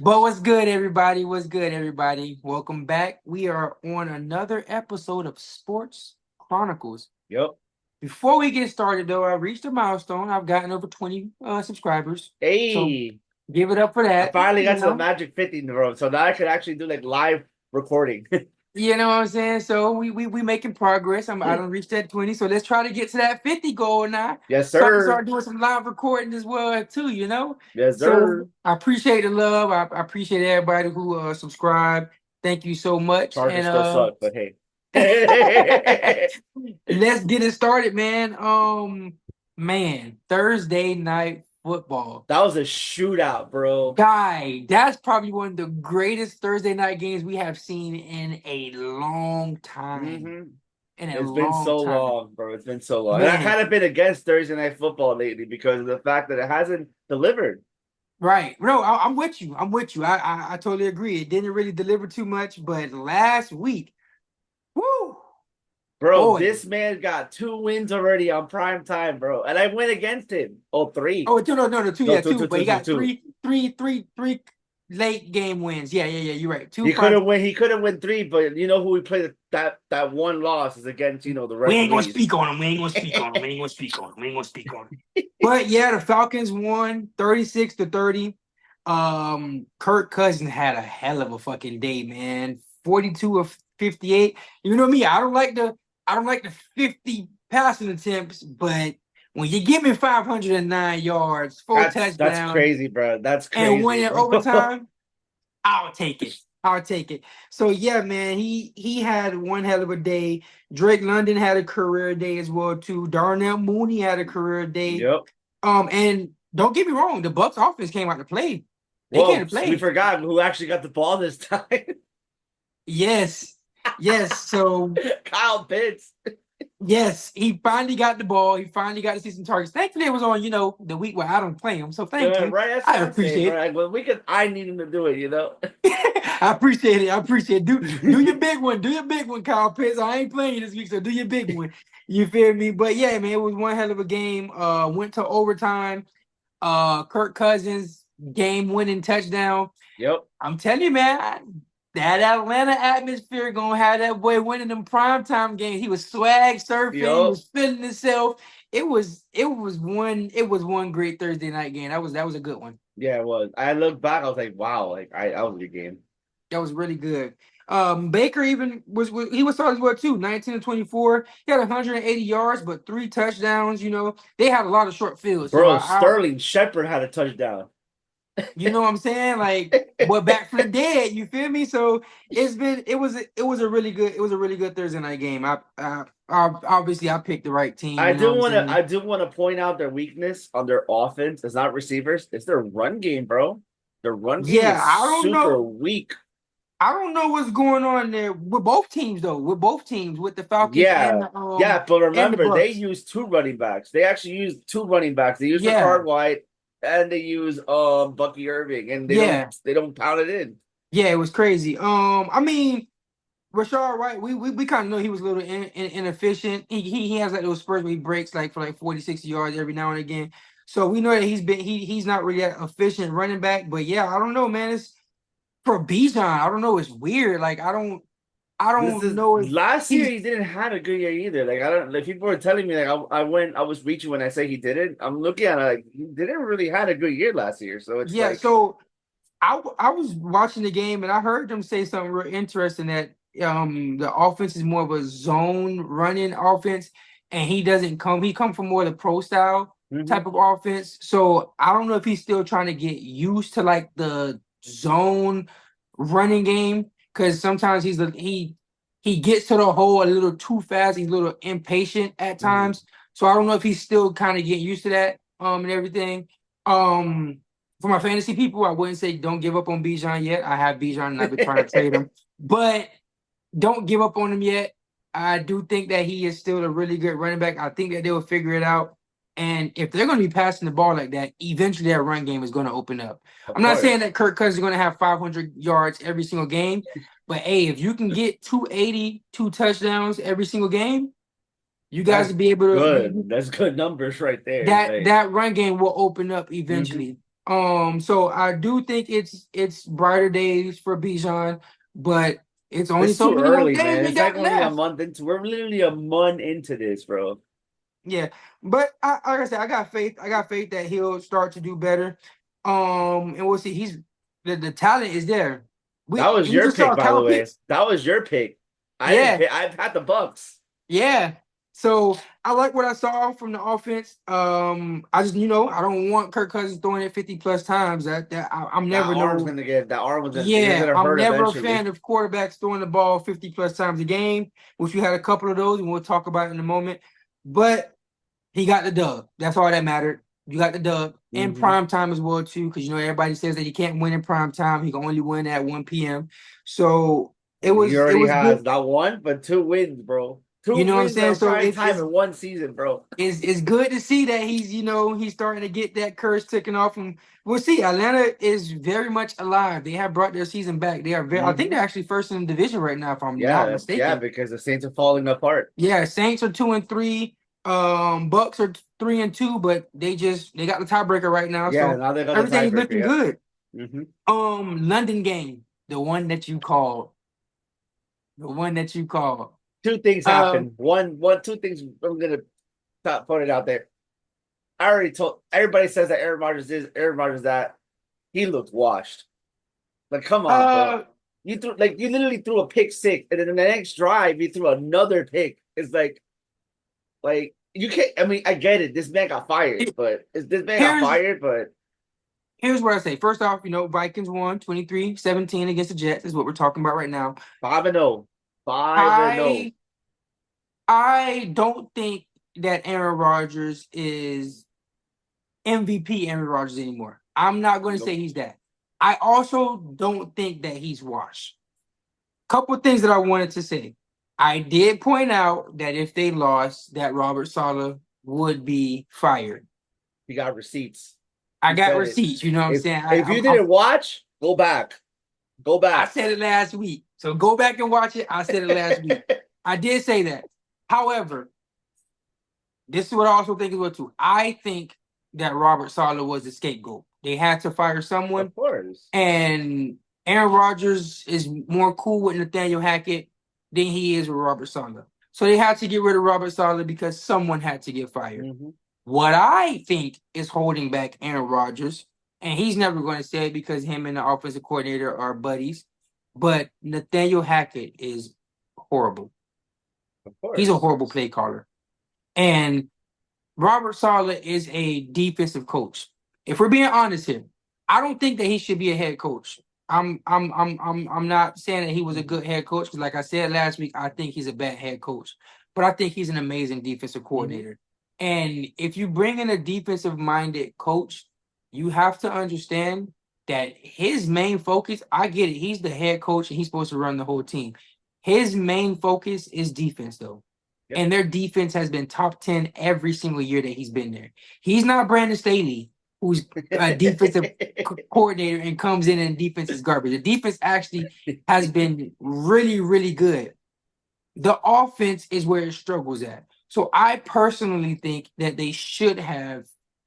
But what's good, everybody? What's good, everybody? Welcome back. We are on another episode of Sports Chronicles. Yep. Before we get started, though, I reached a milestone. I've gotten over 20 subscribers. So Hey, give it up for I that. finally got to the magic 50 in the row, so now I could actually do like live recording. You know what I'm saying? So we making progress. I don't reach that 20. So let's try to get to that 50 goal now. Yes, So I can sir. start doing some live recording as well too. Yes, So sir. I appreciate the love. I appreciate everybody who subscribe. Thank you so much. And Chargers still suck, but hey. let's get it started, man. Man, Thursday night football. That was a shootout, bro. Guy, that's probably one of the greatest Thursday night games we have seen in a long time. hmm In a It's been long so time. long, bro. It's been so long. And I Man, kind of been against Thursday night football lately because of the fact that it hasn't delivered. right. No, I'm with you. I'm with you. I totally agree. It didn't really deliver too much, but last week, whoo, Bro, boy. this man got 2 wins already on prime time, bro. And I went against him. Oh, three. Oh, two, no, two, No, yeah, two, two. two, But two, he two, got two. three late game wins. Yeah. You're right. Two He could prime. have win. He could have win three, but you know who we played that one loss is against. You know the We ain't gonna referees. speak on him. We ain't gonna speak on him. We ain't gonna speak on him. We ain't gonna speak on him. But yeah, the Falcons won 36-30. Kirk Cousins had a hell of a fucking day, man. 42 of 58. You know me, I don't like the 50 passing attempts, but when you give me 509 yards, four That's touchdowns, crazy, bro. That's and win crazy, in bro. overtime, I'll take it. I'll take it. So yeah, man, he had one hell of a day. Drake London had a career day as well too. Darnell Mooney had a career day. Yep. And don't get me wrong, the Bucks offense came out to play. They came Whoa, to we play. forgot who actually got the ball this time. Yes, yes. So Kyle Pitts. yes, he finally got the ball. He finally got to see some targets. Thankfully, it was on the week where I don't play him. So thank you. Right, that's I what I'm saying, appreciate bro. it. Like, well, I need him to do it, you know. I appreciate it. I appreciate it. Do your big one. Do your big one, Kyle Pitts. I ain't playing you this week, so do your big one. You feel me? But yeah, man, it was one hell of a game. Went to overtime. Kirk Cousins game winning touchdown. Yep. I'm telling you, man, that Atlanta atmosphere gonna have that boy winning them primetime games. He was swag surfing. He Yep. was feeling himself. It was one great Thursday night game. That was a good one. Yeah, it was. I looked back. I was like, wow, like that was a good game. That was really good. Baker even was solid as well too. 19 to 24. He had 180 yards, but three touchdowns. They had a lot of short fields. So Bro, I Sterling Shepard had a touchdown. you know what I'm saying? Like, we're back from the dead. You feel me? So it was a really good Thursday night game. I obviously I picked the right team. I You know what do I'm want to saying? I do want to point out their weakness on their offense. It's not receivers, it's their run game, bro. Their run game Yeah, is I don't super know. weak. I don't know what's going on there with both teams though. With both teams, with the Falcons and Yeah. the Yeah, but and the remember they Bucks. use two running backs. They actually use two running backs. They use the Yeah, card White and they use Bucky Irving and yeah, they don't pound it in. yeah. It was crazy. I mean, Rashard White, we kind of know he was a little inefficient. He has like those spurts where he breaks like for like 40, 60 yards every now and again. So we know that he's not really that efficient running back. But yeah, I don't know, man. It's for Bijan. I don't know. It's weird. Like I This don't is know if last year he's he didn't have a good year either. Like I don't like people were telling me like I was reaching when I say he didn't. I'm looking at it like he didn't really had a good year last year. So it's yeah. like So I was watching the game and I heard them say something real interesting that the offense is more of a zone running offense and he come from more of the pro style type mhm. of offense. So I don't know if he's still trying to get used to like the zone running game because sometimes he gets to the hole a little too fast. He's a little impatient at Mhm. times. So I don't know if he's still kind of getting used to that and everything. Um for my fantasy people, I wouldn't say don't give up on Bijan yet. I have Bijan and I've been trying to trade him, but don't give up on him yet. I do think that he is still a really good running back. I think that they will figure it out. And if they're going to be passing the ball like that, eventually that run game is going to open up. Of I'm not saying course. that Kirk Cousins is going to have 500 yards every single game, but hey, if you can get 280, two touchdowns every single game, you guys That's will be able to. good. That's good numbers right there. That Like that run game will open up mhm. eventually. So I do think it's brighter days for Bijan, but it's only It's so too many more early, games man. they It's like got only a left. month into. We're literally a month into this, bro. Yeah, but like I said, I got faith. I got faith that he'll start to do better. And we'll see. The talent is there. That was We your just pick, saw by the Cal way. Pitts. That was your pick. I didn't Yeah, pick. I've had the Bucks. yeah. So I like what I saw from the offense. I just I don't want Kirk Cousins throwing it 50 plus times. I'm That never arm's no. gonna get. That arm was gonna. You're Yeah, gonna I'm hurt never a eventually. fan of quarterbacks throwing the ball 50 plus times a game, which we had a couple of those, and we'll talk about it in a moment. But he got the dub. That's all that mattered. You got the dub in Hmm. prime time as well too, because everybody says that he can't win in prime time. He can only win at 1 p.m. So it He was it already was good. has not one, but two wins, bro. Two You know what I'm wins saying? on So prime time in one season, bro. it's good to see that he's starting to get that curse taken off, and we'll see. Atlanta is very much alive. They have brought their season back. They are very. I think Hmm. they're actually first in the division right now, if I'm not Yeah, yeah, mistaken. because the Saints are falling apart. Yeah, Saints are 2-3. Bucks are 3-2, but they got the tiebreaker right now, Yeah, so now they got the everything's looking tiebreaker. good. Yeah. Hmm. London game, the one that you called, the one that you called. Two things Um, happen. Two things. I'm gonna put it out there. I already told everybody says that Aaron Rodgers is Aaron Rodgers that he looked washed. Like, come on, bro. uh, You literally threw a pick six, and then in the next drive you threw another pick. It's like you can't. I mean, I get it. This man got fired, but this man got here's fired, but here's what I say. First off, Vikings won 23-17 against the Jets is what we're talking about right now. 5-0, 5-0. I I don't think that Aaron Rodgers is MVP Aaron Rodgers anymore. I'm not going to say Nope. he's that. I also don't think that he's washed. Couple of things that I wanted to say. I did point out that if they lost, that Robert Saleh would be fired. He got receipts. I He got said it. receipts. You know what I'm If saying? if you didn't watch, go back. Go I back. said it last week. So go back and watch it. I said it last week. I did say that. However, this is what I also think as well too. I think that Robert Saleh was the scapegoat. They had to fire Of someone, course. and Aaron Rodgers is more cool with Nathaniel Hackett than he is with Robert Saleh. So they had to get rid of Robert Saleh because someone had to get fired. Hmm. What I think is holding back Aaron Rodgers, and he's never going to say it because him and the offensive coordinator are buddies, but Nathaniel Hackett is horrible. Of He's a course. horrible play caller. And Robert Saleh is a defensive coach. If we're being honest here, I don't think that he should be a head coach. I'm not saying that he was a good head coach because, like I said last week, I think he's a bad head coach. But I think he's an amazing defensive Hmm. coordinator. And if you bring in a defensive minded coach, you have to understand that his main focus, I get it, he's the head coach and he's supposed to run the whole team. His main focus is defense, though. Yep. And their defense has been top 10 every single year that he's been there. He's not Brandon Staley, who's a defensive coordinator and comes in and defense is garbage. The defense actually has been really, really good. The offense is where it struggles at. So I personally think that they should have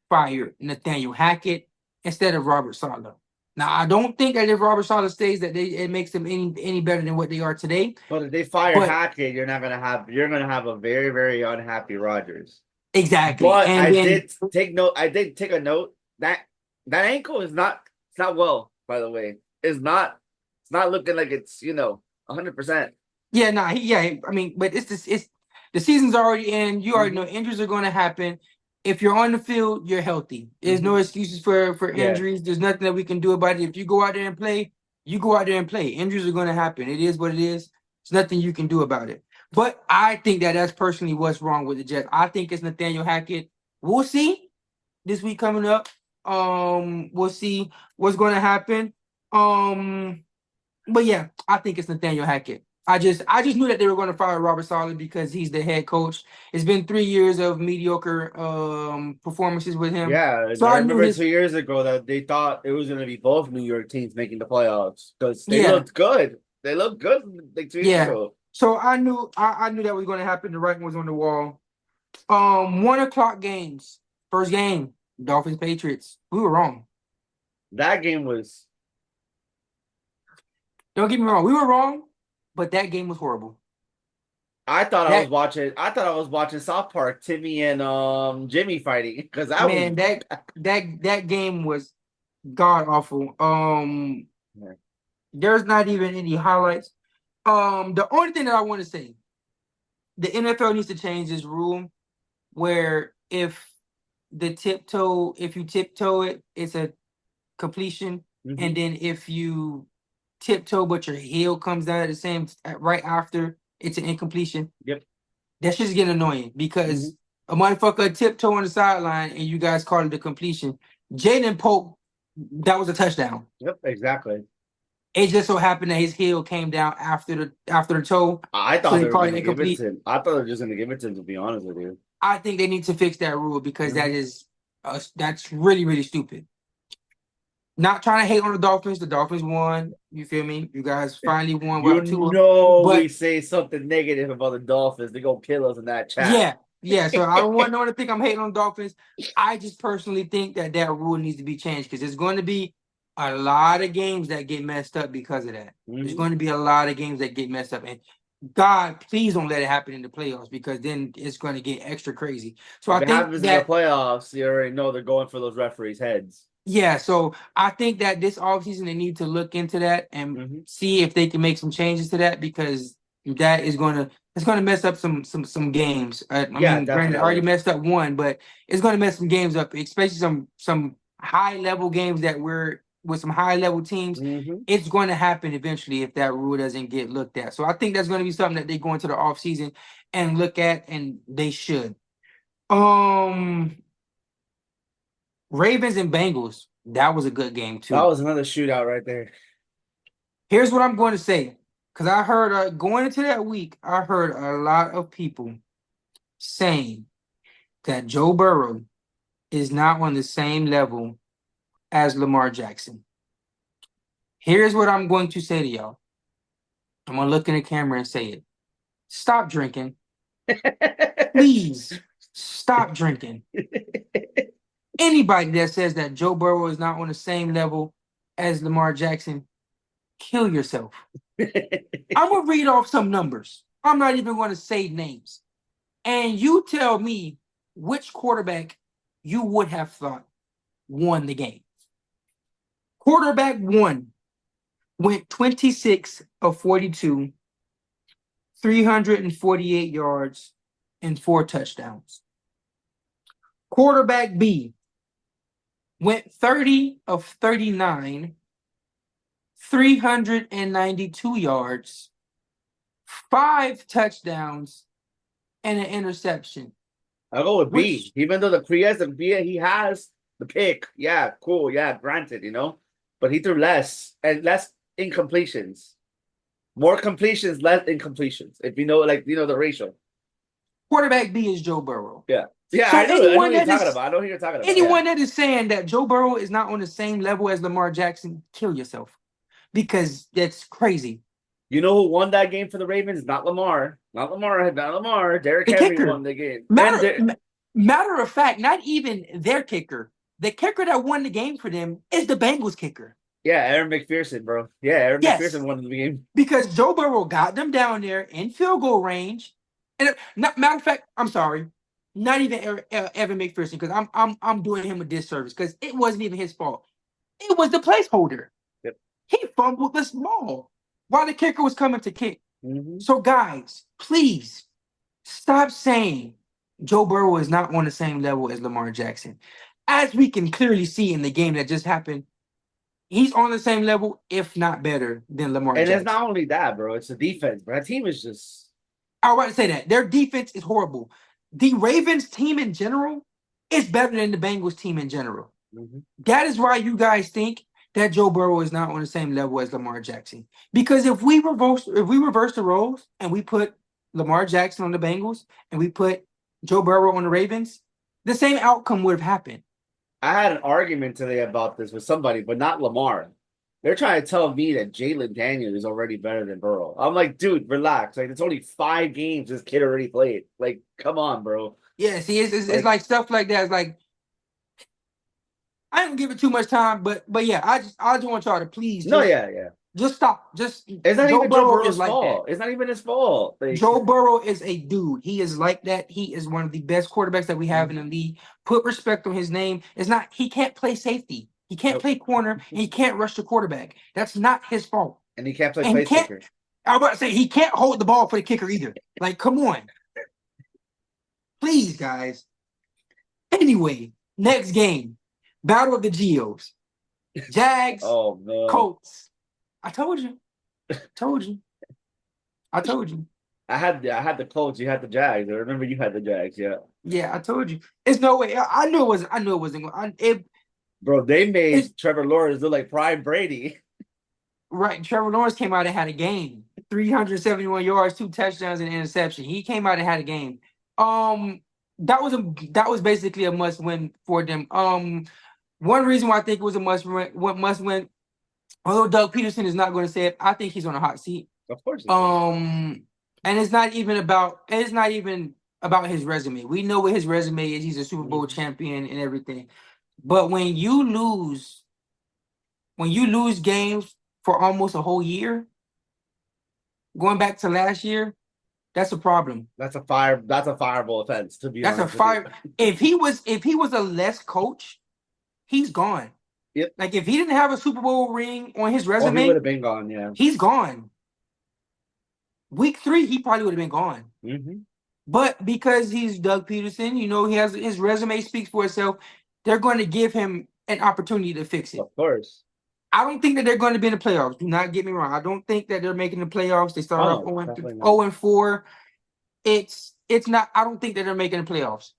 fired Nathaniel Hackett instead of Robert Saleh. Now I don't think that if Robert Saleh stays, that it makes them any better than what they are today. But if they fire But Hackett, you're gonna have a very, very unhappy Rodgers. exactly, But and then I did take a note that that ankle is not it's not well, by the way. It's not looking like it's, 100%. yeah, nah, yeah. I mean, but it's the season's already in. You already know Hmm. injuries are going to happen. If you're on the field, you're healthy. There's no Hmm. excuses for Yeah, injuries. There's nothing that we can do about it. If you go out there and play, you go out there and play. Injuries are going to happen. It is what it is. There's nothing you can do about it. But I think that that's personally what's wrong with the Jets. I think it's Nathaniel Hackett. We'll see this week coming up. We'll see what's going to happen. Um, but yeah, I think it's Nathaniel Hackett. I just knew that they were going to fire Robert Saleh because he's the head coach. It's been 3 years of mediocre performances with him. yeah. So And I I knew remember his 2 years ago that they thought it was gonna be both New York teams making the playoffs because they yeah, looked good. They looked good like 2 years yeah. ago. So I knew that was going to happen. The writing was on the wall. 1 o'clock games. First game, Dolphins Patriots. We were wrong. That game was. Don't get me wrong, we were wrong, but that game was horrible. I thought I was That watching. I thought I was watching South Park, Timmy and Jimmy fighting because I was. man, that game was god awful. There's not even any highlights. The only thing that I want to say, the NFL needs to change this rule where if you tiptoe it, it's a completion, and Mhm. then if you tiptoe but your heel comes out at the same right after, it's an incompletion. Yep. That's just getting annoying Mhm. because a motherfucker tiptoe on the sideline and you guys call it a completion. Jaden Polk, that was a touchdown. Yep. Exactly. It just so happened that his heel came down after the toe, I so thought they they were called it gonna give it incomplete. to him. I thought they were just gonna give it to him. To be honest with you. I think they need to fix that rule because that Mhm. is that's really really stupid. Not trying to hate on the Dolphins. The Dolphins won. You feel me? You guys finally won You without Tua. know, we But say something negative about the Dolphins, they gonna kill us in that chat. yeah, yeah. So I don't want no one to think I'm hating on Dolphins. I just personally think that that rule needs to be changed because there's going to be a lot of games that get messed up because of that. There's Mhm. going to be a lot of games that get messed up, and God, please don't let it happen in the playoffs because then it's going to get extra crazy. So If I it think happens in the that playoffs, you already know they're going for those referees' heads. yeah, so I think that this offseason they need to look into that and Mhm. see if they can make some changes to that because that is going to it's going to mess up some games. I Yeah, mean, granted, I already definitely. messed up one, but it's going to mess some games up, especially some high level games that we're with some high level teams. Hmm. It's going to happen eventually if that rule doesn't get looked at. So I think that's going to be something that they go into the offseason and look at, and they should. Um, Ravens and Bengals. That was a good game That too. was another shootout right there. Here's what I'm going to say. Because I heard going into that week, I heard a lot of people saying that Joe Burrow is not on the same level as Lamar Jackson. Here's what I'm going to say to y'all. I'm going to look in the camera and say it. Stop drinking. Please stop drinking. Anybody that says that Joe Burrow is not on the same level as Lamar Jackson, kill yourself. I'm going to read off some numbers. I'm not even going to say names. And you tell me which quarterback you would have thought won the game. Quarterback one went 26 of 42, 348 yards, and 4 touchdowns. Quarterback B went 30 of 39, 392 yards, 5 touchdowns, and an interception. I'll go with B. Which Even though he has the pick. Yeah, cool. Yeah, granted, but he threw less and less incompletions. More completions, less incompletions. If you know, like the ratio. quarterback B is Joe Burrow. Yeah, yeah. So I know what you're talking about. I know who you're talking about. Yeah. anyone that is saying that Joe Burrow is not on the same level as Lamar Jackson, kill yourself because that's crazy. You know who won that game for the Ravens? Not Lamar. Not Lamar. Not Lamar. Derrick The Henry kicker, won the game. matter matter of fact, not even their kicker. The kicker that won the game for them is the Bengals kicker. Yeah, Aaron McPherson, bro. Yeah, Aaron Yes, McPherson won the game. because Joe Burrow got them down there in field goal range. And matter of fact, I'm sorry, not even Evan McPherson because I'm doing him a disservice because it wasn't even his fault. It was the placeholder. Yep. He fumbled this ball while the kicker was coming to kick. Mm-hmm. So, guys, please stop saying Joe Burrow is not on the same level as Lamar Jackson. As we can clearly see in the game that just happened, he's on the same level, if not better, than Lamar And it's Jackson. not only that, bro. It's the defense. Bro. That team is just. I was about to say that. Their defense is horrible. The Ravens team in general is better than the Bengals team in general. Mm-hmm. That is why you guys think that Joe Burrow is not on the same level as Lamar Jackson. Because if we reverse the roles and we put Lamar Jackson on the Bengals and we put Joe Burrow on the Ravens, the same outcome would have happened. I had an argument today about this with somebody, but not Lamar. They're trying to tell me that Jalen Daniel is already better than Burrow. I'm like, dude, relax. Like, it's only 5 games this kid already played. Like, come on, bro. Yeah, see, it's Like, like stuff like that. It's like I didn't give it too much time, but yeah, I just want y'all to please No, yeah, yeah. just stop. Just It's not Joe even Joe Burrow is Burrow's like that. fault. It's not even his fault. Like, Joe Burrow is a dude. He is like that. He is one of the best quarterbacks that we have in the league. Put respect on his name. It's not he can't play safety. He can't nope. play corner, and he can't rush the quarterback. That's not his fault. And he can't play And he place can't. kicker. I was about to say he can't hold the ball for the kicker either. Like, come on, please, guys. Anyway, next game, Battle of the Geos, Jags, Oh no. Colts. I told you. Told you. I told you. I had the Colts, you had the Jags. I remember you had the Jags, yeah. Yeah, I told you. It's no way. I knew it wasn't. I knew it wasn't going. Bro, they It's made Trevor Lawrence look like Prime Brady. right. Trevor Lawrence came out and had a game. 371 yards, 2 touchdowns, and an interception. He came out and had a game. Um, that was basically a must win for them. One reason why I think it was a must win. Although Doug Peterson is not going to say it, I think he's on a hot seat. Of course he is. And it's not even about his resume. We know what his resume is. He's a Super Bowl champion and everything. But when you lose games for almost a whole year, going back to last year, that's a problem. That's a fireable offense, to be That's a honest with you. fire. If he was a less coach, he's gone. Yep. Like if he didn't have a Super Bowl ring on his Or he resume, would have been gone, yeah. he's gone. Week 3, he probably would have been gone. But because he's Doug Peterson, you know, he has his resume speaks for itself. They're going to give him an opportunity to fix it. Of course. I don't think that they're going to be in the playoffs. Do not get me wrong. I don't think that they're making the playoffs. They start off 0-4. It's not. I don't think that they're making the playoffs.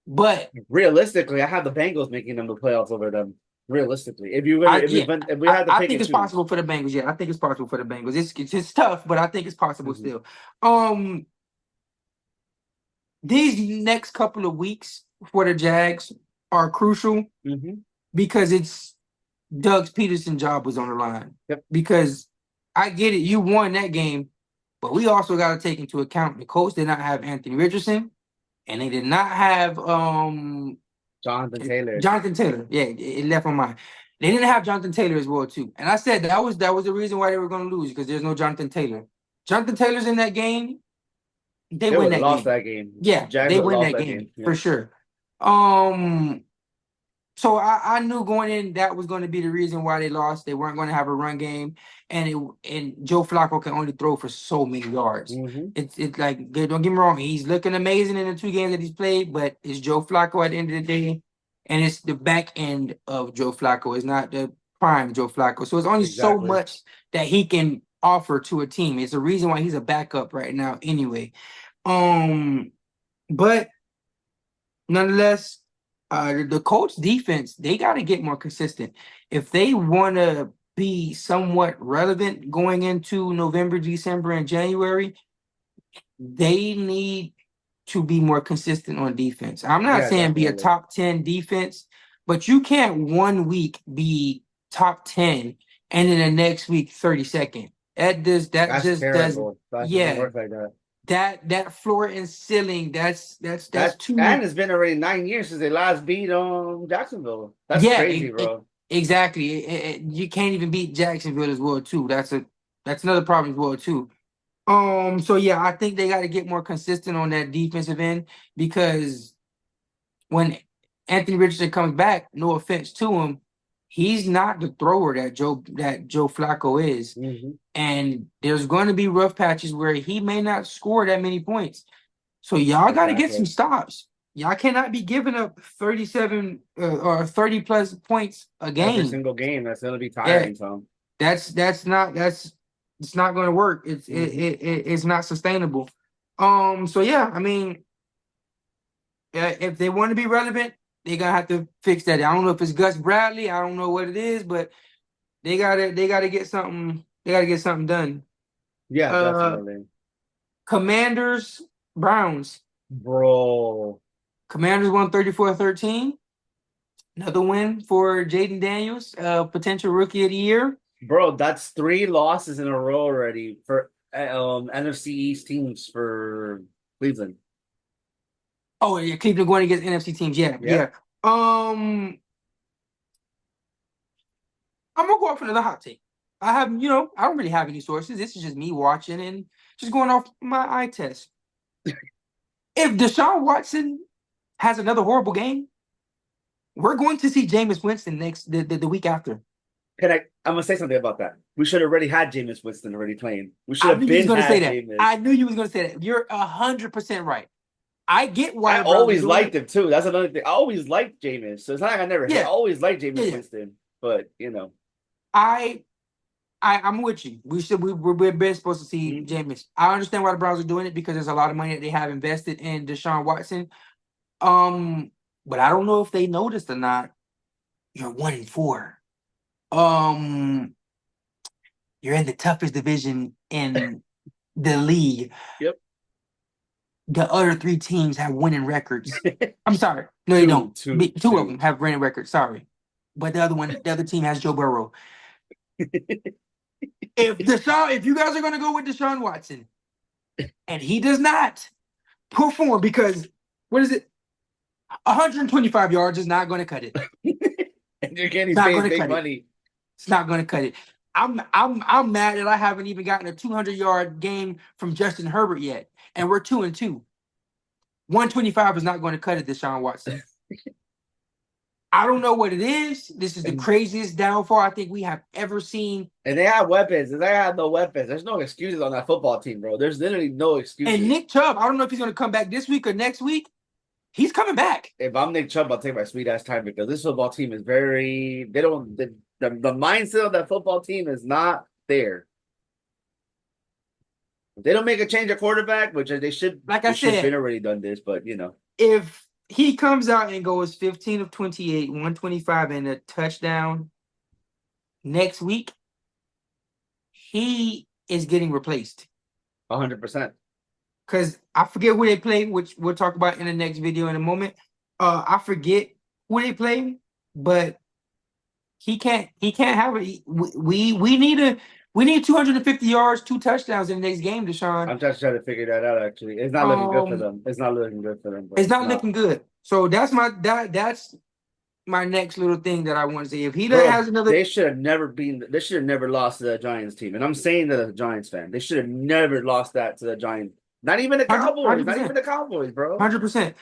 But realistically, I have the Bengals making them the playoffs over them. Realistically, if we had to I pick think it's possible for the Bengals. Yeah, I think it's possible for the Bengals. It's tough, but I think it's possible still. These next couple of weeks for the Jags are crucial because it's Doug Peterson's job was on the line. Yep. Because I get it, you won that game, but we also got to take into account the Colts did not have Anthony Richardson, and they did not have Jonathan Taylor. Jonathan Taylor, yeah, it left my mind. They didn't have Jonathan Taylor as well too, and I said that was the reason why they were going to lose because there's no Jonathan Taylor. Jonathan Taylor's in that game. They win that game. Yeah, Jags they win that game for sure. So I knew going in that was going to be the reason why they lost. They weren't going to have a run game, and Joe Flacco can only throw for so many yards. It's like don't get me wrong, he's looking amazing in the 2 games that he's played, but it's Joe Flacco at the end of the day, and it's the back end of Joe Flacco. It's not the prime Joe Flacco. So it's only so much that he can offer to a team. It's the reason why he's a backup right now anyway. But nonetheless, the Colts defense, they got to get more consistent. If they want to be somewhat relevant going into November, December, and January, they need to be more consistent on defense. I'm not saying be a top 10 defense, but you can't 1 week be top 10 and then the next week 32nd. That's terrible. Doesn't work like that. That floor and ceiling, that's too. And it's been already 9 years since they last beat Jacksonville. That's crazy, bro. Exactly. You can't even beat Jacksonville as well too. That's another problem as well too. So yeah, I think they got to get more consistent on that defensive end because when Anthony Richardson comes back, no offense to him, he's not the thrower that Joe Flacco is. And there's going to be rough patches where he may not score that many points. So y'all got to get some stops. Y'all cannot be giving up 37 or 30 plus points a game. Every single game. That's going to be tiring, Tom. It's not going to work. It's not sustainable. So yeah, I mean, if they want to be relevant, they're gonna have to fix that. I don't know if it's Gus Bradley. I don't know what it is, but they gotta get something. They gotta get something done. Yeah, definitely. Commanders, Browns. Bro. Commanders won 34-13. Another win for Jaden Daniels, potential rookie of the year. Bro, that's 3 losses in a row already for NFC East teams for Cleveland. Oh yeah, Cleveland going against NFC teams. Yeah. I'm gonna go off another hot take. I have, I don't really have any sources. This is just me watching and just going off my eye test. If Deshaun Watson has another horrible game, we're going to see Jameis Winston the week after. I'm gonna say something about that. We should have already had Jameis Winston already playing. We should I have knew you was been going to say had that. Jameis. I knew you was going to say that. You're 100% right. I get why I the Browns always are doing liked it. him too. That's another thing. I always liked Jameis. So it's not like I never hit. I Yeah, always liked Jameis yeah. Winston. But I'm with you. We're best supposed to see Jameis. I understand why the Browns are doing it because there's a lot of money that they have invested in Deshaun Watson. But I don't know if they noticed or not. You're 1-4. You're in the toughest division in the league. Yep. The other three teams have winning records. I'm sorry. No, they don't. Two of them have winning records. Sorry. But the other team has Joe Burrow. If you guys are going to go with Deshaun Watson and he does not perform because, what is it? 125 yards is not going to cut it. And you're getting paid big money. It's not going to cut it. I'm mad that I haven't even gotten a 200-yard game from Justin Herbert yet, and we're 2-2. 125 is not going to cut it, Deshaun Watson. I don't know what it is. This is the craziest downfall I think we have ever seen. And they have weapons, and they have no weapons. There's no excuses on that football team, bro. There's literally no excuses. And Nick Chubb, I don't know if he's going to come back this week or next week. He's coming back. If I'm Nick Chubb, I'll take my sweet ass time because this football team is very. They don't. The mindset of that football team is not there. If they don't make a change at quarterback, which they should. Like I said, been already done this, but if he comes out and goes 15 of 28, 125, and a touchdown next week, he is getting replaced. 100%. Because I forget who they play, which we'll talk about in the next video in a moment. I forget who they play, but he can't have it. We need 250 yards, 2 touchdowns in the next game, Deshaun. I'm just trying to figure that out. Actually, it's not looking good for them. It's not looking good for them. It's not looking good. So that's my next little thing that I want to say. If he has another, they should have never lost to the Giants team. And I'm saying that as a Giants fan, they should have never lost that to the Giants. Not even the Cowboys. 100%. Not even the Cowboys, bro. 100%.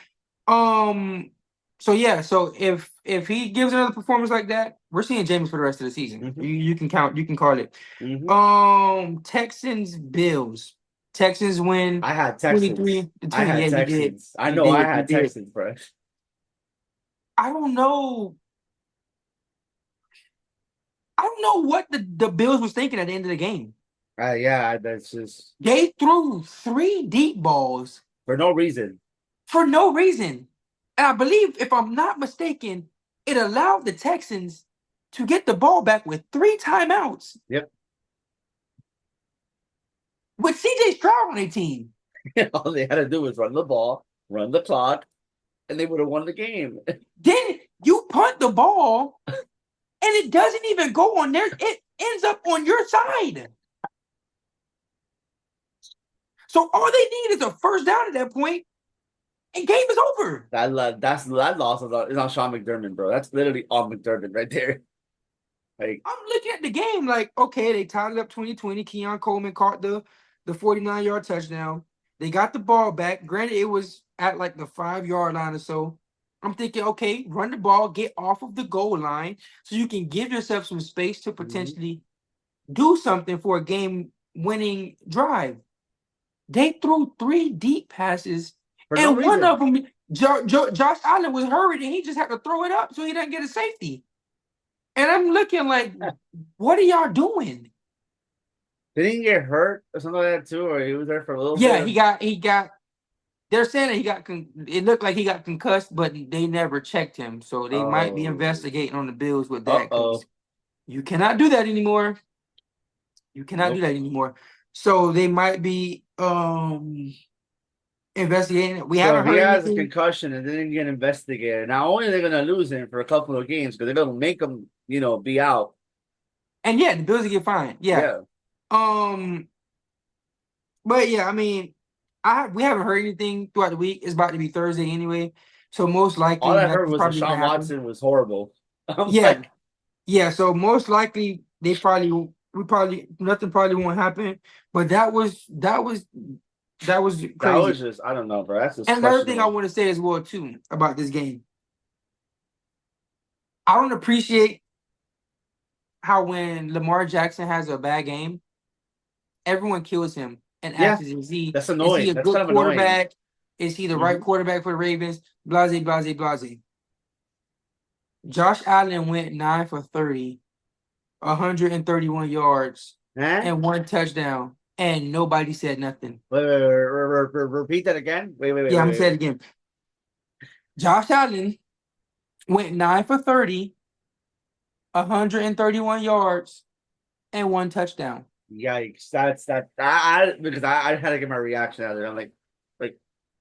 So yeah. So if he gives another performance like that, we're seeing James for the rest of the season. Mm-hmm. You can call it. Mm-hmm. Texans Bills. Texans win. I had Texans. 23-20. I had Texans. I know I had Texans, bro. I don't know. I don't know what the Bills was thinking at the end of the game. Yeah, that's just. They threw 3 deep balls for no reason. And I believe, if I'm not mistaken, it allowed the Texans to get the ball back with 3 timeouts. Yep. With CJ Stroud on their team. All they had to do was run the ball, run the clock, and they would have won the game. Then you punt the ball, and it doesn't even go on there. It ends up on your side. So all they need is a first down at that point, and game is over. That loss is on Sean McDermott, bro. That's literally on McDermott right there. Like, I'm looking at the game like, okay, they tied it up 20-20. Keon Coleman caught the 49-yard touchdown. They got the ball back. Granted, it was at like the 5-yard line or so. I'm thinking, okay, run the ball, get off of the goal line so you can give yourself some space to potentially do something for a game-winning drive. They threw 3 deep passes, and one of them, Josh Allen was hurried, and he just had to throw it up so he doesn't get a safety. And I'm looking like, what are y'all doing? Did he get hurt or something like that too, or he was there for a little bit? Yeah, he got. They're saying that he got. It looked like he got concussed, but they never checked him, so they might be investigating on the Bills with that. You cannot do that anymore. Do that anymore. So they might be investigating. We haven't heard. He has a concussion and didn't get investigated. Now only they're gonna lose him for a couple of games because they're gonna make him, be out. And yeah, the Bills will get fined. Yeah. But yeah, I mean, we haven't heard anything throughout the week. It's about to be Thursday anyway, so most likely. All I heard was Deshaun Watson was horrible. Yeah, so most likely nothing probably won't happen. But that was That was crazy. just I don't know, bro. That's just And another thing I questionable. want to say as well too about this game, I don't appreciate how when Lamar Jackson has a bad game, everyone kills him and Yeah, asks, is he annoying. a That's good kind of annoying. quarterback? Is he the right Hmm. quarterback for the Ravens? Blase, blase, blase. Josh Allen went 9 for 30, 131 yards, Huh? and one touchdown, and nobody said nothing. Repeat that again. Yeah, I'm gonna say it Wait. again. Josh Allen went 9 for 30, 131 yards, and one touchdown. Yikes! Because I had to get my reaction out of it. I'm like,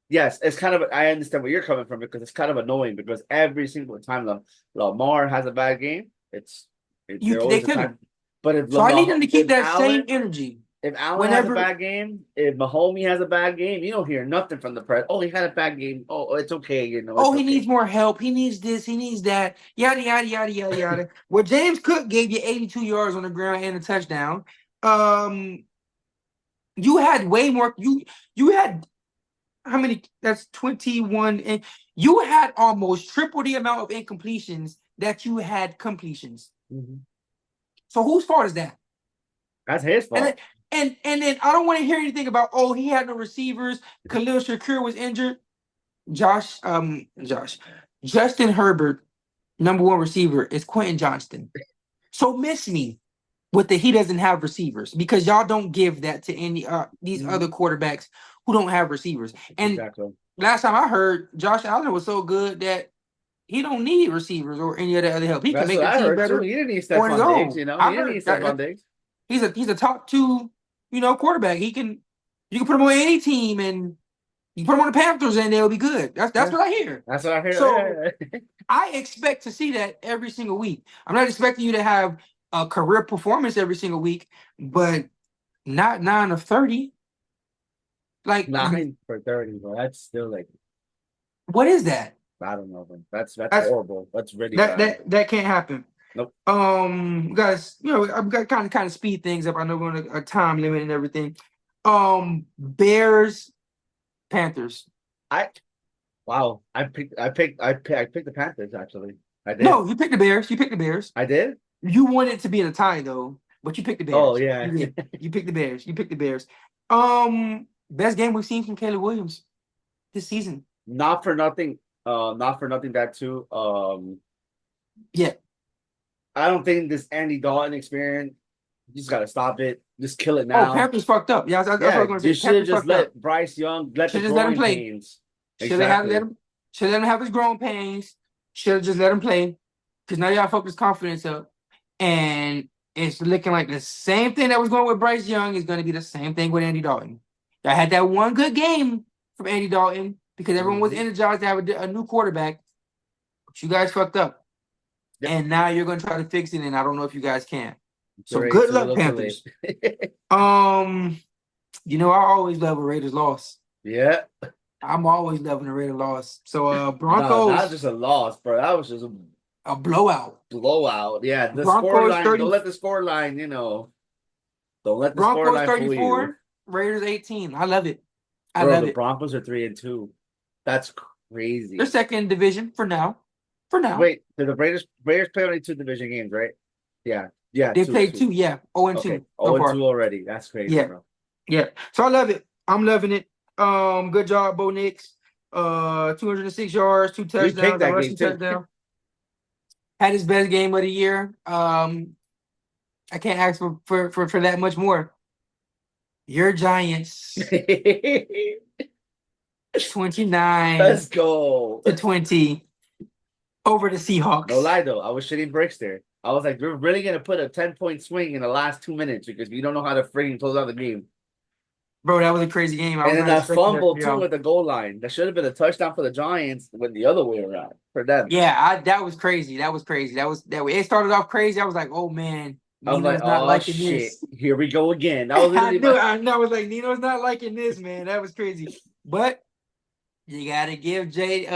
yes, it's kind of. I understand where you're coming from because it's kind of annoying because every single time Lamar has a bad game, they're They always a kill him. time. But So I need them to keep that same Allen energy. if Allen has a Whenever bad game, if Mahomes has a bad game, you don't hear nothing from the press. Oh, he had a bad game. Oh, it's okay. oh, It's he needs okay. more help. He needs this. He needs that. Yada yada yada yada yada. Well, James Cook gave you 82 yards on the ground and a touchdown. Um, you had way more. You had how many? That's 21, and you had almost triple the amount of incompletions that you had completions. Mhm. So whose fault is that? That's his And then, fault. and then I don't want to hear anything about he had no receivers. Khalil Shakir was injured. Josh, Justin Herbert, number one receiver is Quentin Johnston. So miss me with he doesn't have receivers because y'all don't give that to any these other Mhm. quarterbacks who don't have receivers. And Exactly. last time I heard, Josh Allen was so good that he don't need receivers or any other help. He can That's make what the I team heard too. better He didn't need on his Stephon Diggs. own. He I didn't need heard Stephon Diggs. he's a top two, quarterback. You can put him on any team and you put him on the Panthers and they'll be good. That's Yeah, what I hear. that's what I So heard. Yeah. I expect to see that every single week. I'm not expecting you to have a career performance every single week, but not 9 of 30. Like, 9 for 30, bro. That's still like what is that? I don't know, man. That's That's horrible. That's really that bad. that that can't happen. Nope. Guys, I've got kind of speed things up. I know we're on a time limit and everything. Bears, Panthers. I wow. I picked the Panthers actually. I did. No, you picked the Bears. You picked the Bears. I did. You wanted it to be in a tie though, but you picked the Oh Bears. yeah. You did. You picked the Bears. You picked the Bears. Best game we've seen from Caleb Williams this season. Not for nothing. Not for nothing. That too. Yeah. I don't think this Andy Dalton experience. You just got to stop it. Just kill it Oh, now. Panthers fucked up. Yeah, that's what I Yeah, was going to you say. should have Panthers just fucked up. let Bryce Young let the Should have just let him growing play. pains. Should have had let Exactly. him. Should let him have his growing pains. Should have just let him play. Because now y'all fucked his confidence up, and it's looking like the same thing that was going with Bryce Young is going to be the same thing with Andy Dalton. I had that one good game from Andy Dalton because everyone was Hmm. energized to have a new quarterback. But you guys fucked up, Yep. and now you're going to try to fix it, and I don't know if you guys can. So Great. good Too luck, little, too late. Panthers. Um, I always love a Raiders loss. Yeah. I'm always loving a Raiders loss. So No, not Broncos just a loss, bro. That was just a a blowout. blowout. Yeah, the score Broncos line. 30 Don't let the score line. Don't let the score Broncos line fool you, 34, Raiders 18. I love it. I bro. love The it. Broncos are 3-2. That's They're crazy. second division for now. For now. Wait, did the Raiders play only two division games, right? Yeah, yeah, They two, played two. two, yeah. 0 and Okay, 2 so 0-2 far. already. That's crazy, Yeah. bro. Yeah. So I love it. I'm loving it. Good job, Bo Nix. 206 yards, two We picked touchdowns, a that game rushing too. touchdown. Had his best game of the year. I can't ask for that much more. Your Giants, 29 Let's go. to 20 over the No Seahawks. lie though, I was shitting bricks there. I was like, we're really gonna put a 10-point swing in the last 2 minutes because we don't know how to freaking close out the game. Bro, that was a crazy game. I And was then not that expecting that fumble for too y'all. at the goal line. That should have been a touchdown for the Giants, went the other way around for them. Yeah, that was crazy. That was crazy. That way. It started off crazy. I was like, oh man, I'm like, Nino's not oh liking shit, this. here we go again. That was I literally knew my. I know. I was like, Nino's not liking this, man. That was crazy. But you gotta give Jay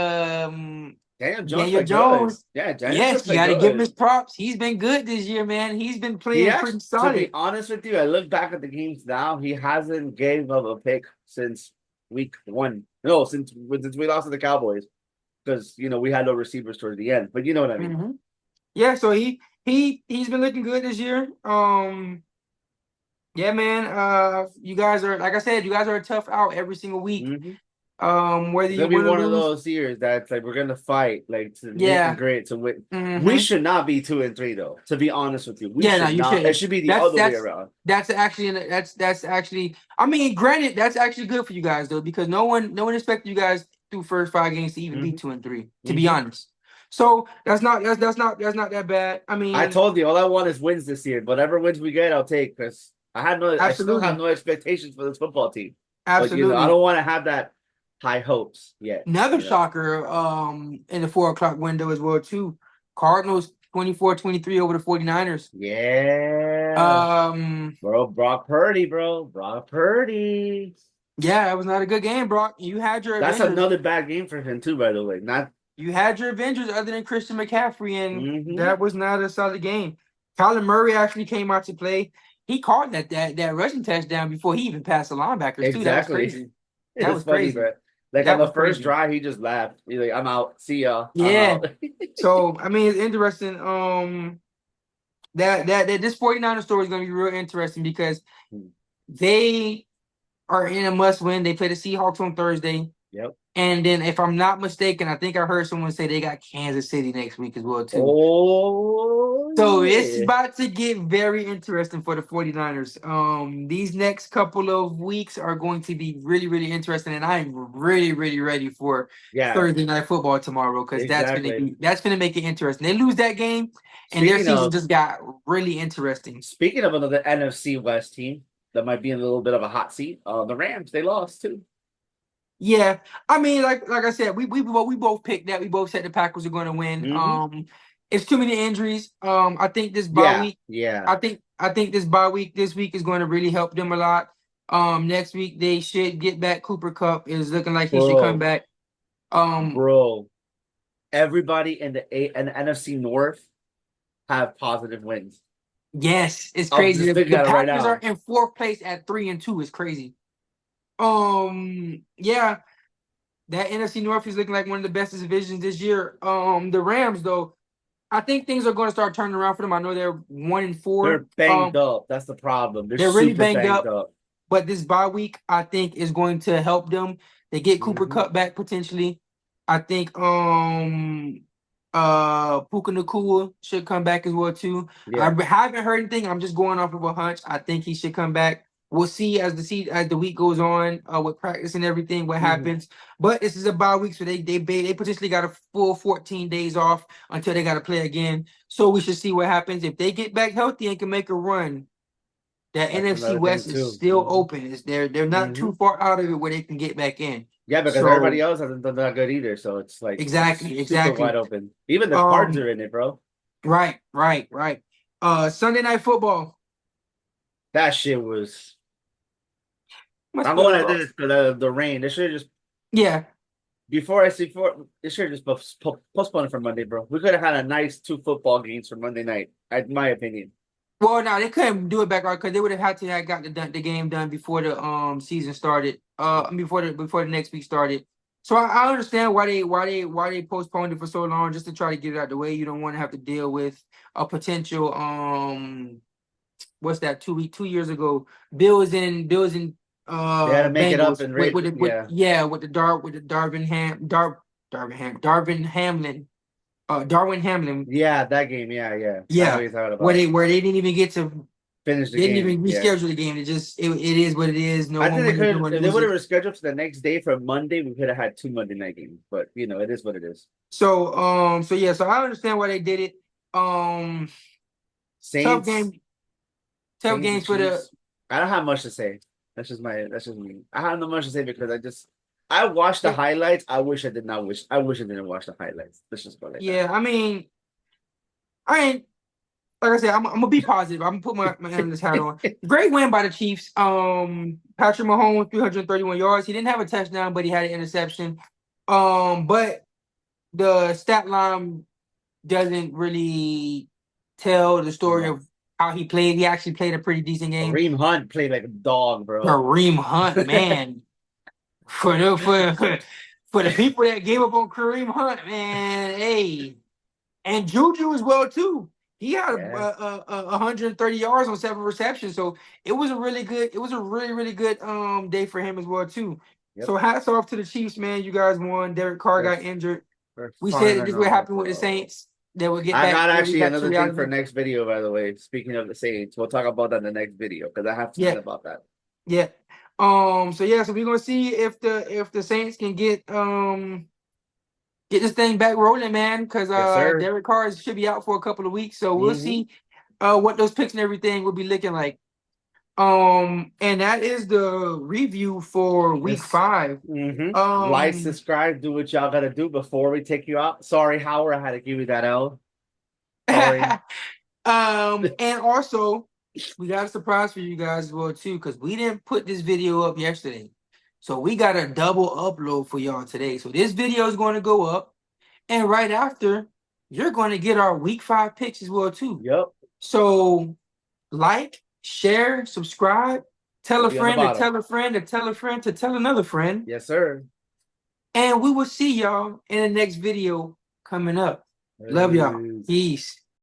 Daniel Jones Daniel played good. Jones. Yeah, Daniel Jones Yes, you played got to give him his good. props. He's been good this year, man. He's been He playing actually, pretty to be solid. honest with you, I look back at the games now. He hasn't gave up a pick since week one. No, since we lost to the Cowboys because we had no receivers towards the end. But you know what I mean. Hmm. Yeah, so he's been looking good this year. Yeah, man. You guys are, like I said, you guys are a tough out every single week. Mm-hmm. Whether It's you gonna be win or one of lose. those years that's like we're gonna fight like to meet and Yeah. great to win. We Hmm. should not be 2-3 though. To be honest with you, we Yeah, no, should you not. It shouldn't. should be the That's other way that's around. that's actually that's actually. I mean, granted, that's actually good for you guys though, because no one expected you guys through first 5 games to even be Mm-hmm. 2-3. To be Mm-hmm. honest, so that's not that bad. I I mean, told you all I want is wins this year. Whatever wins we get, I'll take because I still have absolutely, no expectations for this football team. But I absolutely. don't want to have that high hopes yet. Another shocker, in the 4 o'clock window as well too. Cardinals 24-23 over the 49ers. Yeah, Um, bro, Brock Purdy. yeah, it was not a good game, Brock. You had your That's Avengers. another bad game for him too, by the way. Not. You had your Avengers other than Christian McCaffrey, and Mm-hmm. that was not a solid game. Kyler Murray actually came out to play. He caught that rushing touchdown before he even passed the linebackers too. That was Exactly. crazy. It That was was funny, crazy. bro. Like on That the was first crazy. drive, he just laughed. He's like, "I'm out. See y'all. I'm Yeah. out." So I mean, it's interesting. That this 49er story is going to be real interesting because they are in a must win. They play the Seahawks on Thursday. Yep. And then, if I'm not mistaken, I think I heard someone say they got Kansas City next week as well, too. Oh So it's yeah. about to get very interesting for the 49ers. These next couple of weeks are going to be really, really interesting, and I'm really, really ready for Yeah, Thursday night football tomorrow because exactly. that's gonna make it interesting. They lose that game, and their Speaking season of just got really interesting. speaking of another NFC West team that might be in a little bit of a hot seat, the Rams, they lost too. Yeah, I mean, like I said, we both picked that. We both said the Packers are going to win. Mm-hmm. It's too many injuries. I think this bye Yeah, week. yeah. I think this week is going to really help them a lot. Next week they should get back. Cooper Cup is looking like he should come Bro, back. Um, bro. Everybody in the NFC North have positive wins. yes, it's I'm crazy. just The, thinking the at it right Packers are now. in fourth place at 3-2. It's crazy. Yeah, that NFC North is looking like one of the best divisions this year. The Rams though. I think things are going to start turning around for them. I know they're 1-4. They're banged up. That's the problem. They're They're really super banged banged up, up. but this bye week I think is going to help them. They get Cooper Mm-hmm. Cup back potentially. I think Puka Nakua should come back as well too. I Yeah. haven't heard anything. I'm just going off of a hunch. I think he should come back. We'll see as the week goes on with practice and everything what Mm-hmm. happens. But this is a bye week, so they potentially got a full 14 days off until they got to play again. So we should see what happens if they get back healthy and can make a run. That That's NFC another thing West is too. still Mm-hmm. open. They're not Mm-hmm. too far out of it where they can get back in. Yeah, because everybody So else hasn't done that good either. So it's like exactly, super wide exactly. open. Even the Cards Um, are in it, bro. right. Sunday night football. That shit was. Must I'm put a going at little. this because of the rain. They should have just Yeah. before I see for they should have just postponed it for Monday, bro. We could have had a nice 2 football games for Monday night, in my opinion. Well, no, they couldn't do it back right because they would have had to have got the game done before the season started. Before the next week started. So I understand why they postponed it for so long just to try to get it out the way. You don't want to have to deal with a potential what's that 2 years ago Bills and They had to make it up Bengals and with rate. with the, with Yeah, yeah with the Darvin Hamlin Darwin Hamlin. yeah, that game. Yeah, yeah. I know Yeah, what you're talking where about. they didn't even get to Finish the they didn't game. even Yeah. reschedule the game. It is what it is. No I think one they wins, no could one if they would have loses. rescheduled to the next day for Monday, we could have had 2 Monday night games. But it is what it is. So yeah, so I understand why they did it. Um tough Saints, game, tough Saints and games for the Chiefs. I don't have much to say. That's just me. I have not much to say because I watched the highlights. I wish I didn't watch the highlights. Let's just go like that. yeah. I mean, I ain't like I said, I'm gonna be positive. I'm gonna put my analyst hat on. Great win by the Chiefs. Patrick Mahomes, 331 yards. He didn't have a touchdown, but he had an interception. But the stat line doesn't really tell the story No. of how he played. He actually played a pretty decent game. Kareem Hunt played like a dog, bro. Kareem Hunt, man, for the for the people that gave up on Kareem Hunt, man, hey, and Juju as well too. He had Yeah. 130 yards on 7 receptions, so it was a really good. It was a really good day for him as well too. Yep. So hats off to the Chiefs, man. You guys won. Derek Carr We're, got injured. we're We said that this firing would off, happen with the bro. Saints. They would I got get actually back to another thing for reality. next video, by the way. Speaking of the Saints, we'll talk about that in the next video because I have something Yeah, about that. yeah. So yeah, so we're gonna see if the Saints can get this thing back rolling, man. Because Yes, sir. Derek Carr should be out for a couple of weeks, so we'll Mm-hmm. see what those picks and everything will be looking like. And that is the review for week Yes. 5. Mm-hmm. Like, Um, subscribe, do what y'all gotta do before we take you out. Sorry, Howard, I had to give you that L. Sorry. and also we got a surprise for you guys as well too, because we didn't put this video up yesterday. So we got a double upload for y'all today. So this video is going to go up, and right after, you're going to get our week 5 picks as well too. Yep. So like, share, subscribe, tell It'll a be on the friend to bottom. tell a friend to tell a friend to tell another friend. Yes, sir. And we will see y'all in the next video coming up. Love y'all. Peace. Peace.